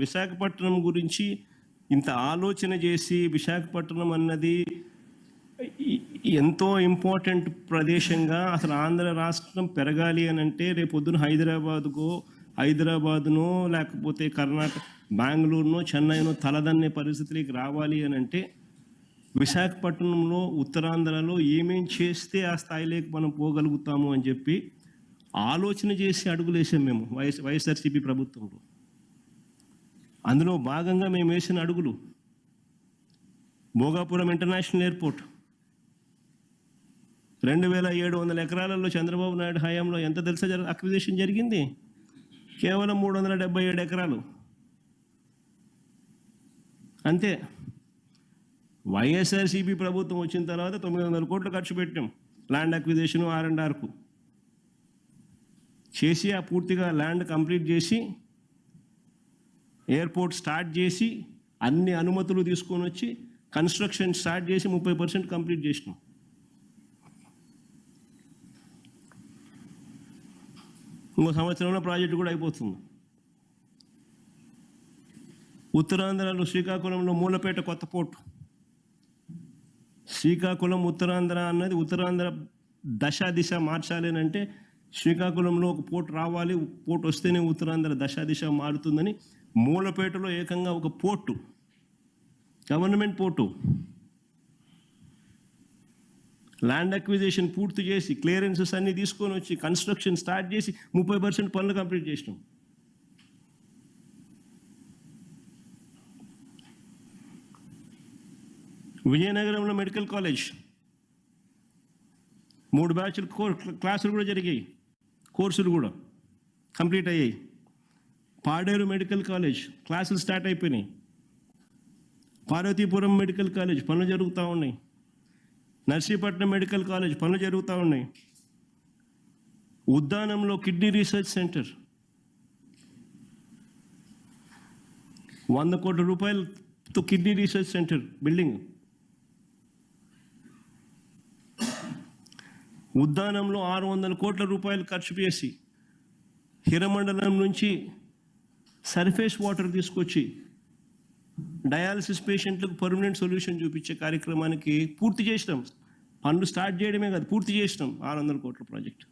విశాఖపట్నం గురించి ఇంత ఆలోచన చేసి విశాఖపట్నం అన్నది ఎంతో ఇంపార్టెంట్ ప్రదేశంగా అసలు ఆంధ్ర రాష్ట్రం పెరగాలి అని అంటే రేపొద్దున హైదరాబాదునో లేకపోతే కర్ణాటక బెంగళూరునో చెన్నైనో తలదన్నే పరిస్థితికి రావాలి అని అంటే విశాఖపట్నంలో ఉత్తరాంధ్రలో ఏమేం చేస్తే ఆ స్థాయిలోకి మనం పోగలుగుతాము అని చెప్పి ఆలోచన చేసి అడుగులేసాం మేము వైఎస్ఆర్సీపీ ప్రభుత్వంలో. అందులో భాగంగా మేము వేసిన అడుగులు భోగాపురం ఇంటర్నేషనల్ ఎయిర్పోర్ట్ 2700 ఎకరాలలో చంద్రబాబు నాయుడు హయాంలో ఎంత తెలుసా అక్విజిషన్ జరిగింది? కేవలం 377 ఎకరాలు అంతే. వైఎస్ఆర్సీపీ ప్రభుత్వం వచ్చిన తర్వాత 900 కోట్లు ఖర్చు పెట్టాం ల్యాండ్ అక్విజిషన్ R&Rకు చేసి ఆ పూర్తిగా ల్యాండ్ కంప్లీట్ చేసి ఎయిర్పోర్ట్ స్టార్ట్ చేసి అన్ని అనుమతులు తీసుకొని వచ్చి కన్స్ట్రక్షన్ స్టార్ట్ చేసి 30% కంప్లీట్ చేసినాం. ఇంకో సంవత్సరంలో ప్రాజెక్టు కూడా అయిపోతుంది. ఉత్తరాంధ్రలో శ్రీకాకుళంలో మూలపేట కొత్త పోర్టు. శ్రీకాకుళం ఉత్తరాంధ్ర అన్నది ఉత్తరాంధ్ర దిశ మార్చాలి అని అంటే శ్రీకాకుళంలో ఒక పోర్టు రావాలి, పోర్టు వస్తేనే ఉత్తరాంధ్ర దిశ మారుతుందని మూలపేటలో ఏకంగా ఒక port, government port, land acquisition పూర్తి చేసి క్లియరెన్సెస్ అన్ని తీసుకొని వచ్చి కన్స్ట్రక్షన్ స్టార్ట్ చేసి 30% పనులు కంప్లీట్ చేసినాం. విజయనగరంలో మెడికల్ కాలేజ్ 3 బ్యాచ్లు క్లాసులు కూడా జరిగాయి, కోర్సులు కూడా కంప్లీట్ అయ్యాయి. పాడేరు మెడికల్ కాలేజ్ క్లాసులు స్టార్ట్ అయిపోయినాయి. పార్వతీపురం మెడికల్ కాలేజ్ పనులు జరుగుతూ ఉన్నాయి. నర్సీపట్నం మెడికల్ కాలేజ్ పనులు జరుగుతూ ఉన్నాయి. ఉద్దానంలో కిడ్నీ రీసెర్చ్ సెంటర్ 100 కోట్ల రూపాయలతో కిడ్నీ రీసెర్చ్ సెంటర్ బిల్డింగ్. ఉద్దానంలో 600 కోట్ల రూపాయలు ఖర్చు చేసి హిరమండలం నుంచి సర్ఫేస్ వాటర్ తీసుకొచ్చి డయాలసిస్ పేషెంట్లకు పర్మనెంట్ సొల్యూషన్ చూపించే కార్యక్రమానికి పూర్తి చేసినాం. పనులు స్టార్ట్ చేయడమే కాదు, పూర్తి చేసినాం 600 కోట్ల ప్రాజెక్ట్.